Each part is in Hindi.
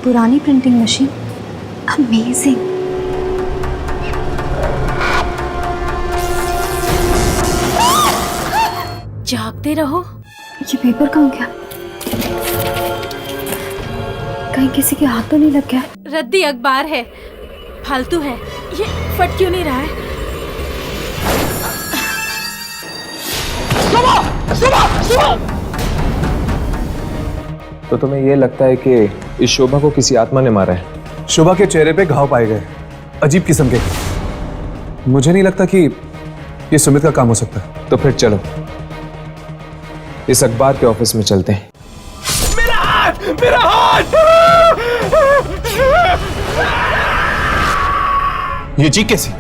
पुरानी प्रिंटिंग मशीन, अमेजिंग। जागते रहो। ये पेपर कहाँ गया? कहीं किसी के हाथ तो नहीं लग गया? रद्दी अखबार है, फालतू है। ये फट क्यों नहीं रहा है? तो तुम्हें ये लगता है कि इस शोभा को किसी आत्मा ने मारा है? शोभा के चेहरे पे घाव पाए गए, अजीब किस्म के। मुझे नहीं लगता कि ये सुमित का काम हो सकता। तो फिर चलो इस अखबार के ऑफिस में चलते हैं। मेरा हाथ! मेरा हाथ! ये चीख कैसी?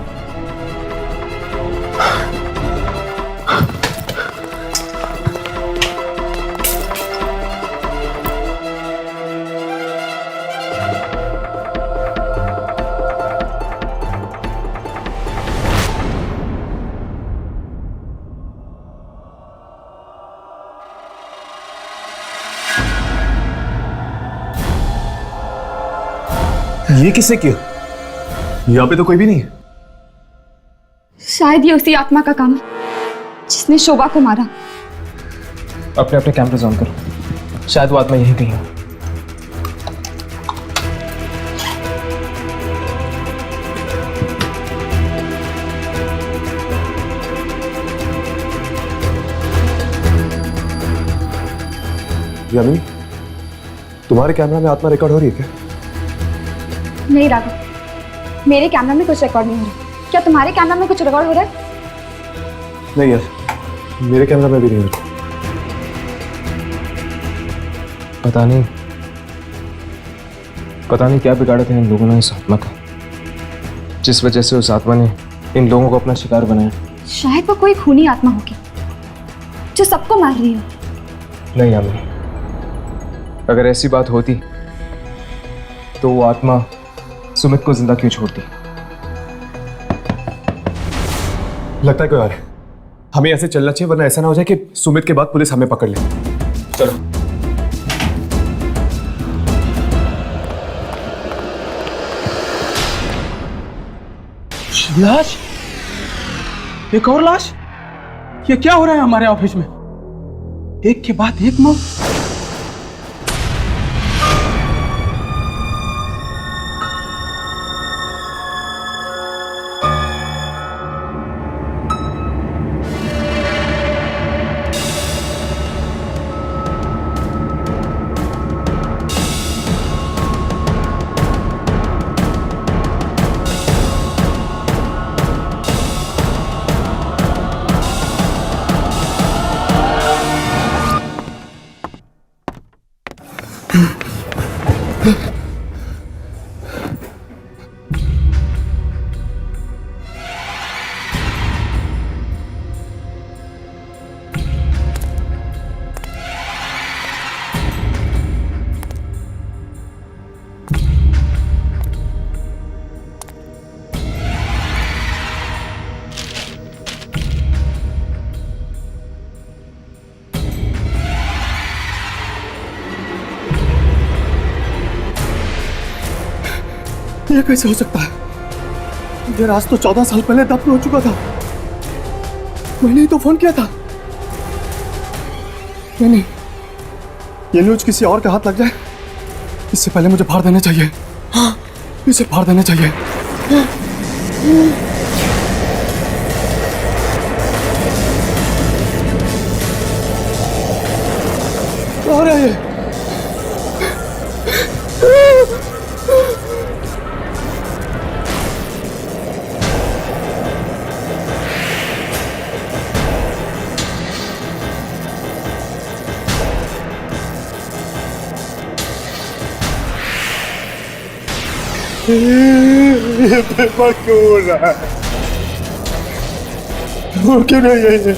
ये किसने किया? यहाँ पे तो कोई भी नहीं है। शायद ये उसी आत्मा का काम है जिसने शोभा को मारा। अपने अपने कैमरे ऑन करो, शायद वो आत्मा यहीं कहीं हो। यामिनी, तुम्हारे कैमरा में आत्मा रिकॉर्ड हो रही है क्या? नहीं राघव, मेरे कैमरा में कुछ रिकॉर्ड नहीं हो रहा। क्या तुम्हारे कैमरा में कुछ रिकॉर्ड हो रहा है? नहीं यार, मेरे कैमरा में भी नहीं हो रहा। पता नहीं क्या बिगाड़ा था इन लोगों ने इस आत्मा का, जिस वजह से उस आत्मा ने इन लोगों को अपना शिकार बनाया। शायद वो कोई खूनी आत्मा होगी जो सबको मार रही हो। नहीं यामिनी, अगर ऐसी बात होती तो वो आत्मा सुमित को जिंदा क्यों छोड़ती? लगता है कोई और है। हमें ऐसे चलना चाहिए, वरना ऐसा ना हो जाए कि सुमित के बाद पुलिस हमें पकड़ ले। चलो। लाश? एक और लाश? ये क्या हो रहा है हमारे ऑफिस में? एक के बाद एक मौत। ये कैसे हो सकता है? ये राज तो 14 साल पहले दफन हो चुका था। मैंने ही तो फोन किया था। नहीं, ये न्यूज किसी और के हाथ लग जाए इससे पहले मुझे फाड़ देना चाहिए। हाँ, इसे फाड़ देना चाहिए। और है ये? ये पेपर क्यों हो रहा है? वो क्यों नहीं है?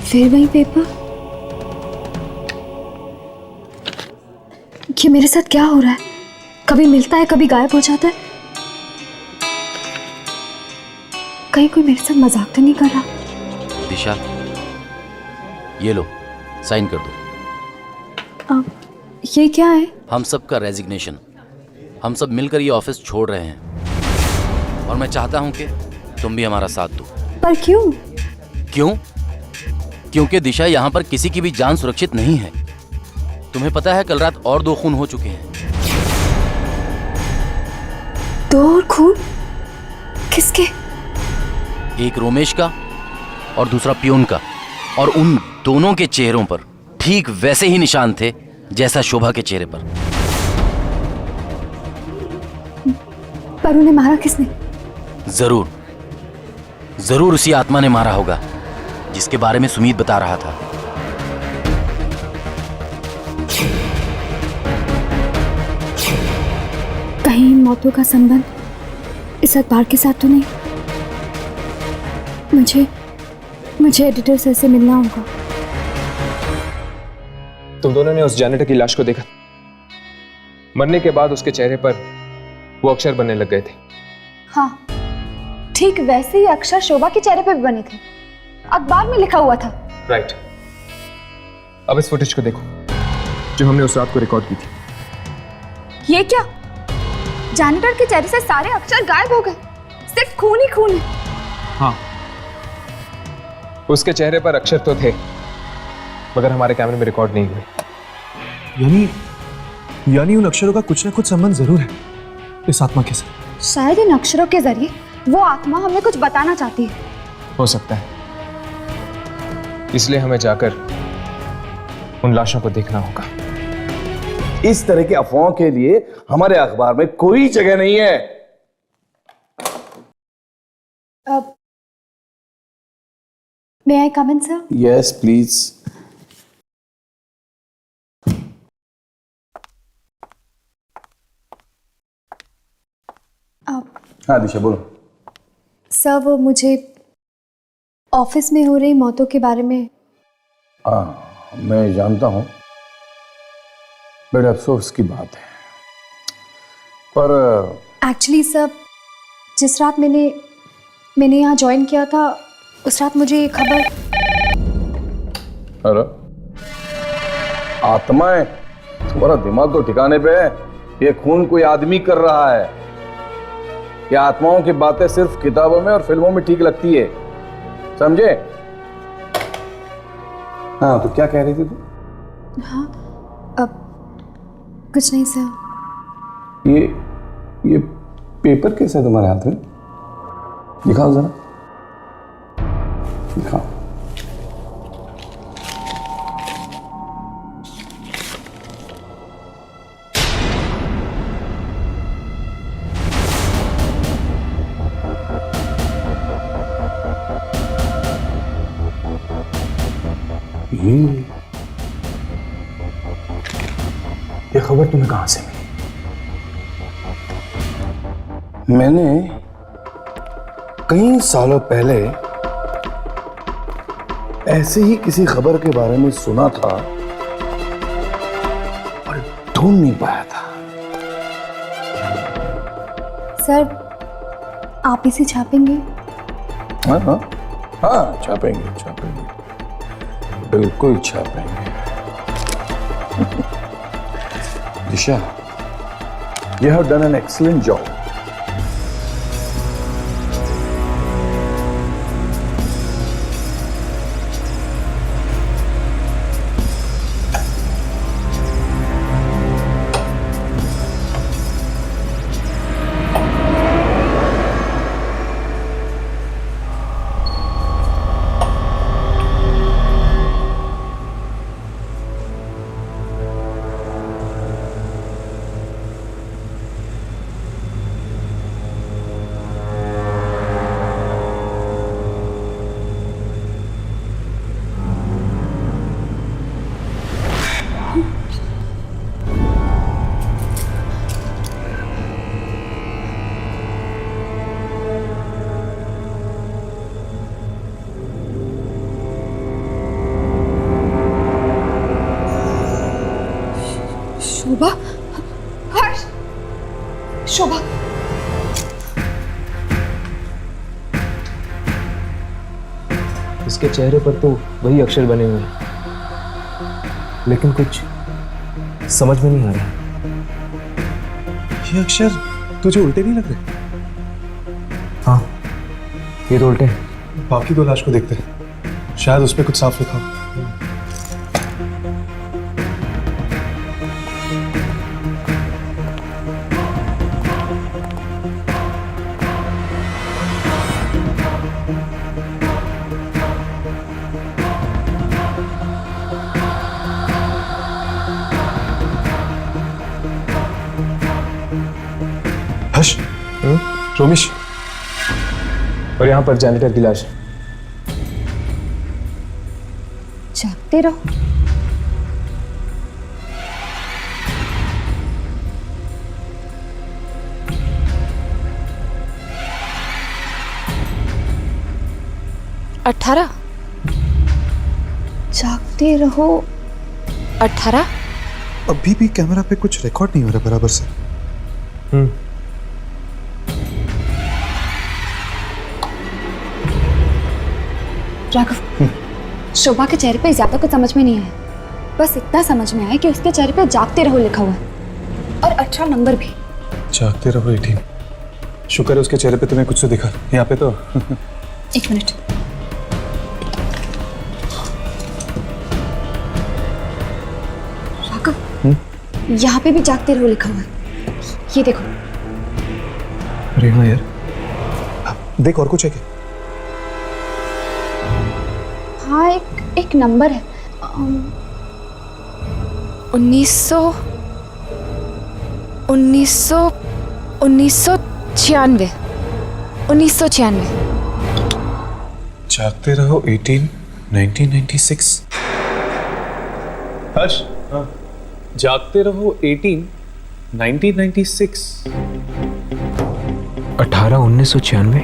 फिर वही पेपर। ये मेरे साथ क्या हो रहा है? कभी मिलता है, कभी गायब हो जाता है। कहीं कोई मेरे साथ मजाक तो नहीं कर रहा? दिशा, ये लो, साइन कर दो। ये क्या है? हम सब का रेजिग्नेशन। हम सब मिलकर ये ऑफिस छोड़ रहे हैं और मैं चाहता हूं कि तुम भी हमारा साथ दो। पर क्यों? क्यों? क्योंकि दिशा, यहां पर किसी की भी जान सुरक्षित नहीं है। तुम्हें पता है कल रात और 2 खून हो चुके हैं। 2 और खून? किसके? एक रोमेश का और दूसरा पियून का। और उन दोनों के चेहरों पर ठीक वैसे ही निशान थे जैसा शोभा के चेहरे पर। पर उन्हें मारा किसने? जरूर उसी आत्मा ने मारा होगा जिसके बारे में सुमीत बता रहा था। कहीं इन मौतों का संबंध इस अखबार के साथ तो नहीं? मुझे एडिटर सर से मिलना होगा। तुम दोनों ने उस जैनेटर की लाश को देखा? मरने के बाद उसके चेहरे पर वो अक्षर बनने लग गए थे। हाँ, ठीक वैसे ही अक्षर शोभा के चेहरे पे भी बने थे। अखबार में लिखा हुआ था। राइट। अब इस फुटेज को देखो जो हमने उस रात को रिकॉर्ड की थी। ये क्या? जैनेटर के चेहरे से सारे अक्षर गायब हो गए, सिर्फ खून ही खून है। हाँ, उसके चेहरे पर अक्षर तो थे मगर हमारे कैमरे में रिकॉर्ड नहीं हुए। यानी उन अक्षरों का कुछ ना कुछ संबंध जरूर है इस आत्मा के साथ। शायद इन अक्षरों के जरिए वो आत्मा हमें कुछ बताना चाहती है। हो सकता है, इसलिए हमें जाकर उन लाशों को देखना होगा। इस तरह के अफवाहों के लिए हमारे अखबार में कोई जगह नहीं है। मे आई कम इन सर? Yes please. हाँ दिशा बोलो। सर, वो मुझे ऑफिस में हो रही मौतों के बारे में। हाँ मैं जानता हूं, बड़े अफसोस की बात है। पर एक्चुअली सर, जिस रात मैंने यहाँ ज्वाइन किया था उस रात मुझे ये खबर। अरे आत्माएं, तुम्हारा दिमाग तो ठिकाने पे है। ये खून कोई आदमी कर रहा है। ये आत्माओं की बातें सिर्फ किताबों में और फिल्मों में ठीक लगती है, समझे? हाँ तो क्या कह रही थी तू? हाँ, अब कुछ नहीं सर। ये पेपर कैसे है तुम्हारे हाथ में? दिखाओ जरा, दिखाओ। ये खबर तुम्हें कहां से मिली? मैंने कई सालों पहले ऐसे ही किसी खबर के बारे में सुना था और ढूंढ नहीं पाया था। सर, आप इसे छापेंगे? हाँ हाँ हाँ, छापेंगे छापेंगे, बिल्कुल छापेंगे। दिशा, you have done an excellent job. इसके चेहरे पर तो वही अक्षर बने हुए हैं, लेकिन कुछ समझ में नहीं आ रहा। ये अक्षर तुझे उल्टे नहीं लग रहे? हाँ, ये तो उल्टे हैं। बाकी दो लाश को देखते हैं, शायद उसमें कुछ साफ लिखा हो। हर्ष, रोमेश, और यहाँ पर जैनिटर की लाश। जागते रहो। अठारह। जागते रहो। 18। अभी भी कैमरा पे कुछ रिकॉर्ड नहीं हो रहा बराबर से। राघव, शोभा के चेहरे पे ज्यादा कुछ समझ में नहीं आया, बस इतना समझ में आया कि उसके चेहरे पे जागते रहो लिखा हुआ है और 18 नंबर भी। जागते रहो 18। शुक्र है उसके चेहरे पे तुम्हें कुछ तो दिखा, यहाँ पे तो। एक मिनट। राघव, यहाँ पे भी जागते रहो लिखा हुआ है, ये देखो। अरे हाँ यार, देख और कुछ है क्या? हाँ, एक नंबर है। 1996। जागते रहो 18 1996। हर्ष, जागते रहो 18 1996। 18 1996।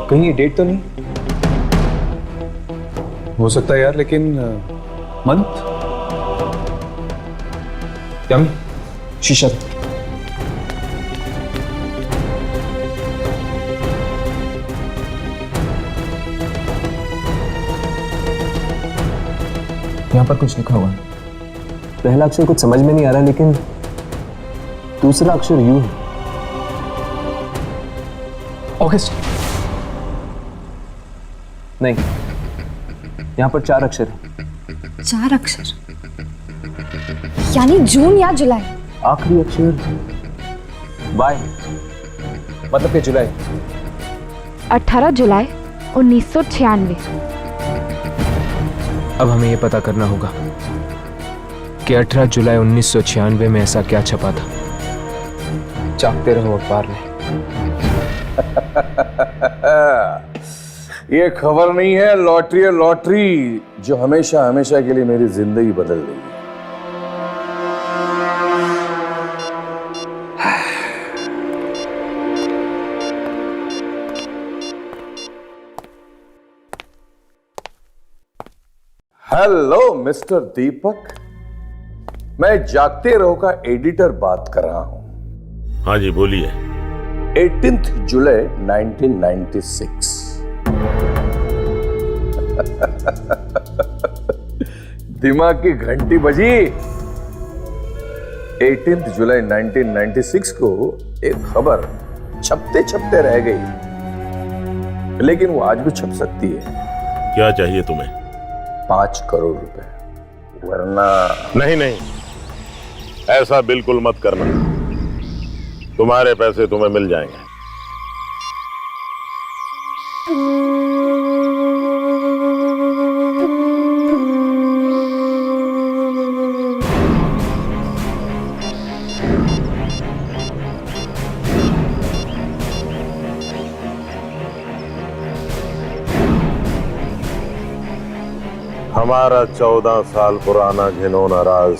कहीं ये डेट तो नहीं? हो सकता है यार, लेकिन मंथ? यामी, शीशा दो। यहाँ पर कुछ लिखा हुआ है। पहला अक्षर कुछ समझ में नहीं आ रहा, लेकिन दूसरा अक्षर यू है। ऑगस्ट नहीं, यहाँ पर 4 अक्षर है। 4 अक्षर यानी जून या जुलाई। आखिरी अक्षर वाई, मतलब कि जुलाई। 18 जुलाई 1996। अब हमें यह पता करना होगा कि 18 जुलाई 1996 में ऐसा क्या छपा था। जागते रहो अखबार में। ये खबर नहीं है, लॉटरी है, लॉटरी जो हमेशा हमेशा के लिए मेरी जिंदगी बदल देगी। हेलो मिस्टर दीपक, मैं जागते रहो का एडिटर बात कर रहा हूं। हाँ जी बोलिए। 18 जुलाई 1996। दिमाग की घंटी बजी। 18 जुलाई 1996 को एक खबर छपते छपते रह गई, लेकिन वो आज भी छप सकती है। क्या चाहिए तुम्हें? 5 करोड़ रुपए, वरना नहीं नहीं, ऐसा बिल्कुल मत करना। तुम्हारे पैसे तुम्हें मिल जाएंगे। हमारा 14 साल पुराना घिनौना राज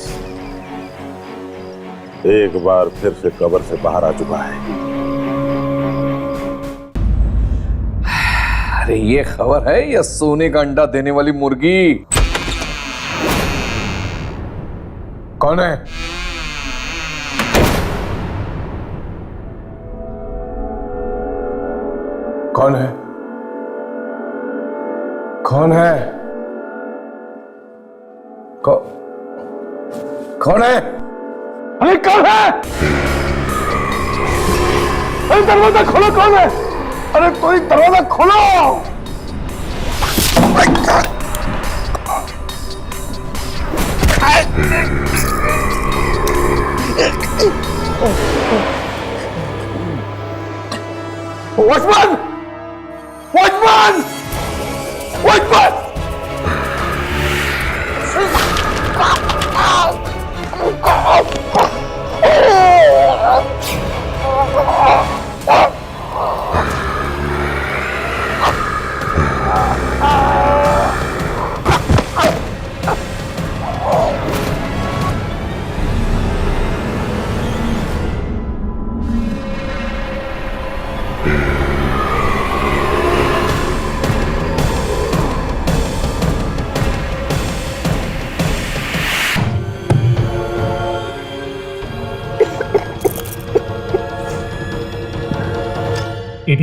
एक बार फिर से कब्र से बाहर आ चुका है। अरे ये खबर है या सोने का अंडा देने वाली मुर्गी? कौन है? कौन है? कौन है? कौन है? अरे कौन है? अरे दरवाजा खोलो, कौन है? अरे कोई दरवाजा खोलो! वॉचमैन! वॉचमैन! वॉचमैन!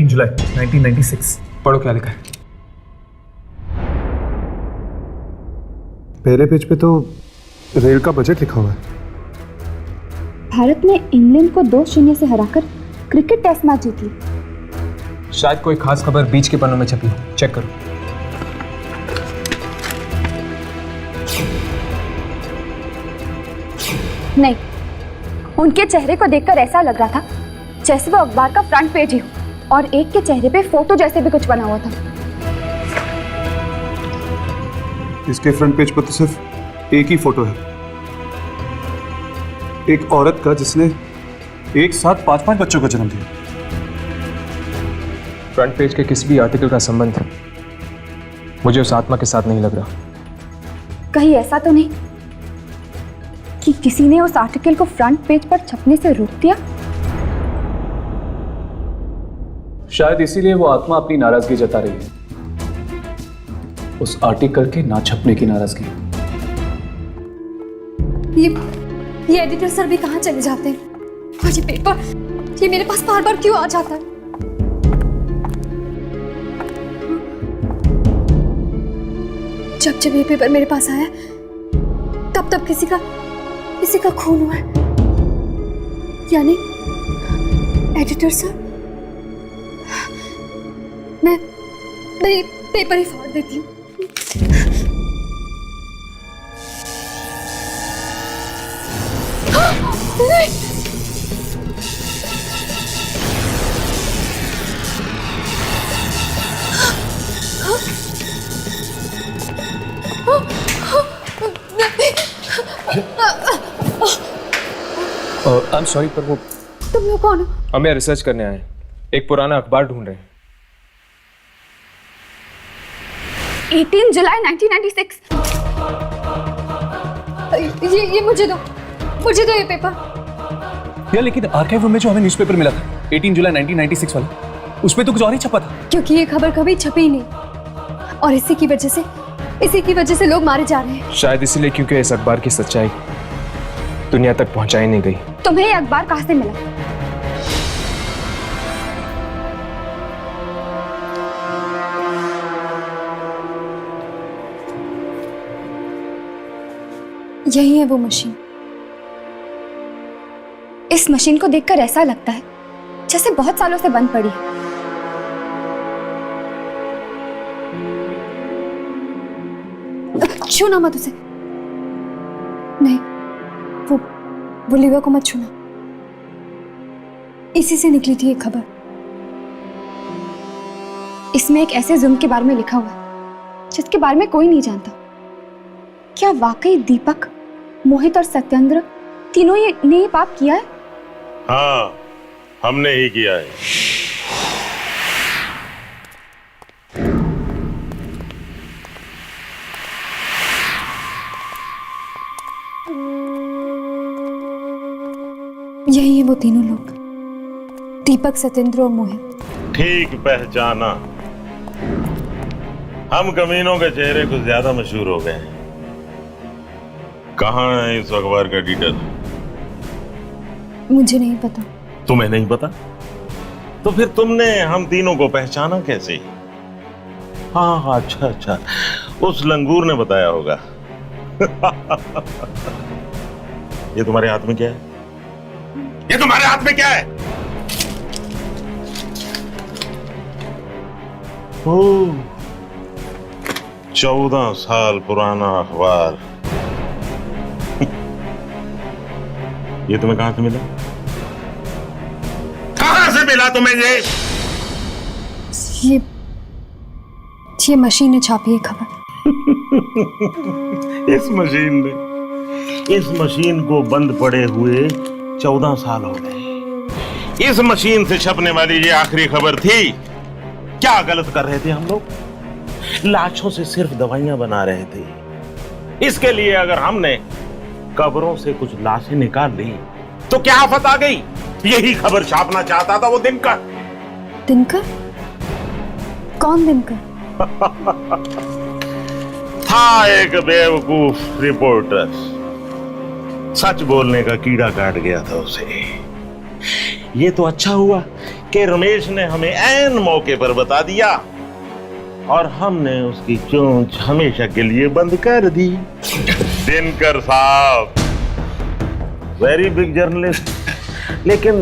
जुलाई 1996। पढ़ो क्या लिखा है। पहले पेज पे तो रेल का बजट लिखा हुआ है। भारत ने इंग्लैंड को 2-0 से हराकर क्रिकेट टेस्ट मैच जीती। शायद कोई खास खबर बीच के पन्नों में छपी हो, चेक करो। नहीं, उनके चेहरे को देखकर ऐसा लग रहा था जैसे वो अखबार का फ्रंट पेज ही हो और एक के चेहरे पे फोटो जैसे भी कुछ बना हुआ था। इसके फ्रंट पेज पर तो सिर्फ एक ही फोटो है, एक औरत का जिसने एक साथ 5-5 बच्चों का जन्म दिया। फ्रंट पेज के किसी भी आर्टिकल का संबंध मुझे उस आत्मा के साथ नहीं लग रहा। कहीं ऐसा तो नहीं कि किसी ने उस आर्टिकल को फ्रंट पेज पर छपने से रोक दिया? शायद इसीलिए वो आत्मा अपनी नाराजगी जता रही है, उस आर्टिकल के ना छपने की नाराजगी। ये एडिटर सर भी कहाँ चले जाते हैं और ये पेपर ये मेरे पास बार बार क्यों आ जाता है? जब जब ये पेपर मेरे पास आया तब तब किसी का खून हुआ है। यानी एडिटर सर, मैं ये पेपर ही फाड़ देती हूँ। आई एम सॉरी, पर वो तुम लोग कौन हो? हमें रिसर्च करने आए हैं, एक पुराना अखबार ढूंढ रहे हैं। 18 जुलाई 1996। ये मुझे दो ये पेपर। यार लेकिन आर्काइव रूम में जो हमें न्यूज़पेपर मिला था 18 जुलाई 1996 वाला, उसमें तो कुछ और ही छपा था। क्योंकि ये खबर कभी छपी ही नहीं और इसी की वजह से लोग मारे जा रहे हैं। शायद इसीलिए क्योंकि इस अखबार की सच्चाई दुनिया तक पहुंचाई नहीं गई। तुम्हें ये अखबार कहां से मिला? यही है वो मशीन। इस मशीन को देखकर ऐसा लगता है जैसे बहुत सालों से बंद पड़ी है। छूना मत उसे। नहीं, वो लीवर को मत छूना। इसी से निकली थी ये खबर। इसमें एक ऐसे जुर्म के बारे में लिखा हुआ है जिसके बारे में कोई नहीं जानता। क्या वाकई दीपक, मोहित और सत्येंद्र तीनों ने ये पाप किया है? हाँ, हमने ही किया है। यही है वो तीनों लोग, दीपक, सत्येंद्र और मोहित। ठीक पहचाना। हम कमीनों के चेहरे कुछ ज्यादा मशहूर हो गए हैं। कहाँ है इस अखबार का एडिटर? मुझे नहीं पता। तुम्हें नहीं पता? तो फिर तुमने हम तीनों को पहचाना कैसे? हाँ हाँ, अच्छा अच्छा, उस लंगूर ने बताया होगा। ये तुम्हारे हाथ में क्या है? ये तुम्हारे हाथ में क्या है? ओह, 14 साल पुराना अखबार। ये तुम्हें कहां से मिला? कहां से मिला तुम्हें ये मशीन ने छापी है खबर। इस मशीन को बंद पड़े हुए 14 साल हो गए। इस मशीन से छपने वाली ये आखिरी खबर थी। क्या गलत कर रहे थे हम लोग? लाशों से सिर्फ दवाइयां बना रहे थे। इसके लिए अगर हमने कब्रों से कुछ लाशें निकाल ली तो क्या आफत आ गई? यही खबर छापना चाहता था वो दिनकर। दिनकर? कौन दिनकर? था एक बेवकूफ रिपोर्टर, सच बोलने का कीड़ा काट गया था उसे। ये तो अच्छा हुआ कि रमेश ने हमें ऐन मौके पर बता दिया और हमने उसकी चोंच हमेशा के लिए बंद कर दी। दिनकर साहब वेरी बिग जर्नलिस्ट, लेकिन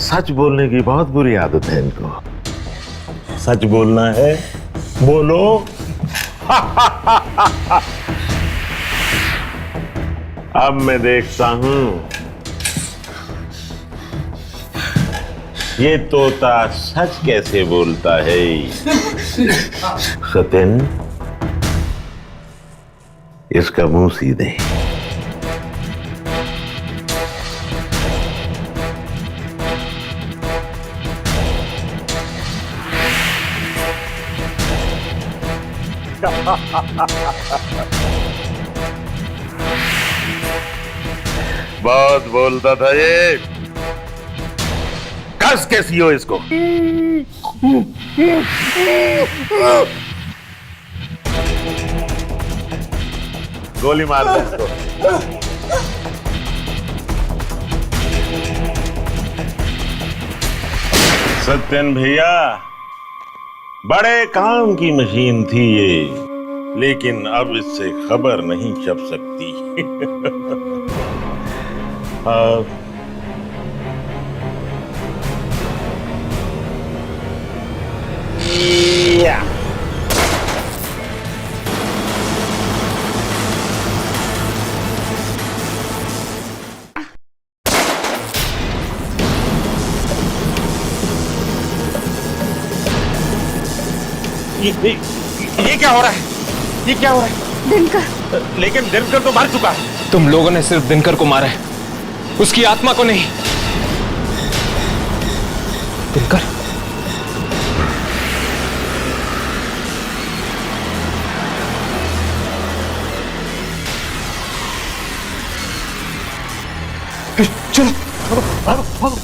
सच बोलने की बहुत बुरी आदत है इनको। सच बोलना है, बोलो। अब मैं देखता हूं ये तोता सच कैसे बोलता है। सत्यन, इसका मुंह सीधे। बहुत बोलता था ये। कस के सीओ इसको। गोली मार दे इसको। सत्यन भैया, बड़े काम की मशीन थी ये, लेकिन अब इससे खबर नहीं छप सकती। या। ये क्या हो रहा है? ये क्या हो रहा है? दिनकर। लेकिन दिनकर तो मर चुका है। तुम लोगों ने सिर्फ दिनकर को मारा है, उसकी आत्मा को नहीं। दिनकर, चलो भागो भागो।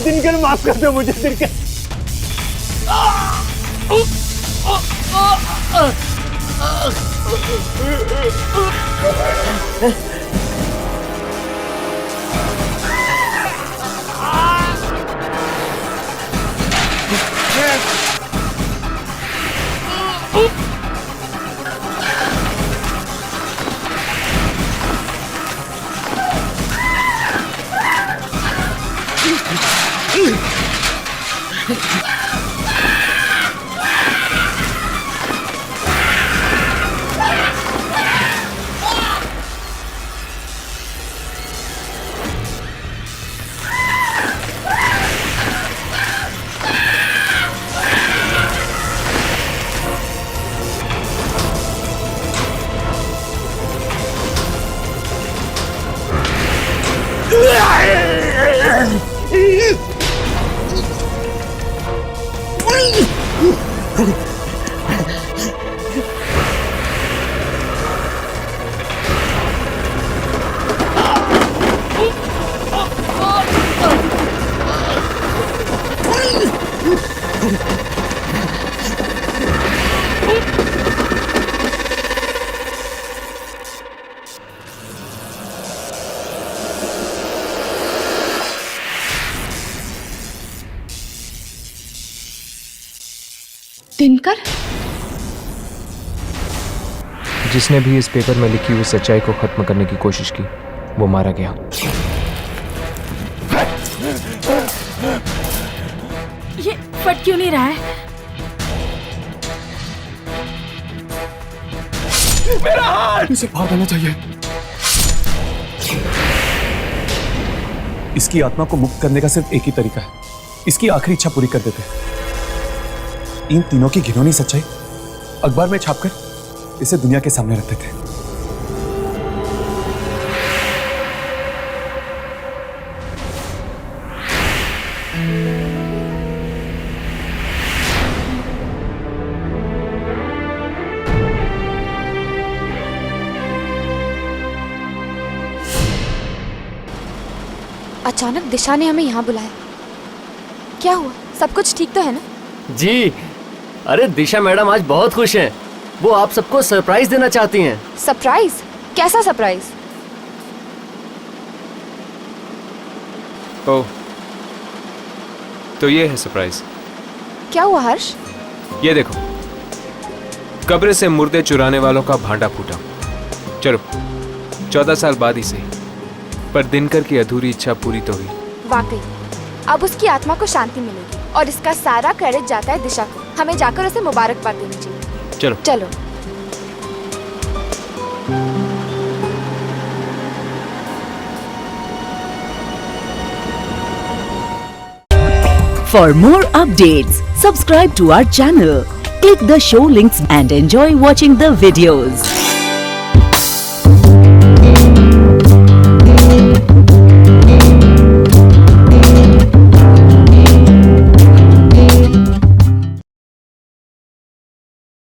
दिनकर, माफ कर दो मुझे दिनकर। दिनकर? जिसने भी इस पेपर में लिखी हुई सच्चाई को खत्म करने की कोशिश की वो मारा गया। ये फट क्यों नहीं रहा है? इसे फाड़ देना चाहिए। इसकी आत्मा को मुक्त करने का सिर्फ एक ही तरीका है, इसकी आखिरी इच्छा पूरी कर देते। इन तीनों की घिनौनी सच्चाई अखबार में छापकर इसे दुनिया के सामने रखते थे। अचानक दिशा ने हमें यहाँ बुलाया। क्या हुआ? सब कुछ ठीक तो है ना? जी, अरे दिशा मैडम आज बहुत खुश हैं। वो आप सबको सरप्राइज देना चाहती हैं। सरप्राइज? कैसा सरप्राइज? ओह, तो ये है सरप्राइज। क्या हुआ हर्ष? ये देखो, कब्र से मुर्दे चुराने वालों का भांडा फूटा। चलो 14 साल बाद ही सही, पर दिनकर की अधूरी इच्छा पूरी तो हुई। वाकई अब उसकी आत्मा को शांति मिलेगी और इसका सारा क्रेडिट जाता है दिशा को। हमें जाकर उसे मुबारकबाद देनी चाहिए। चलो चलो। For more updates, subscribe to our channel, click the show links and enjoy watching the videos.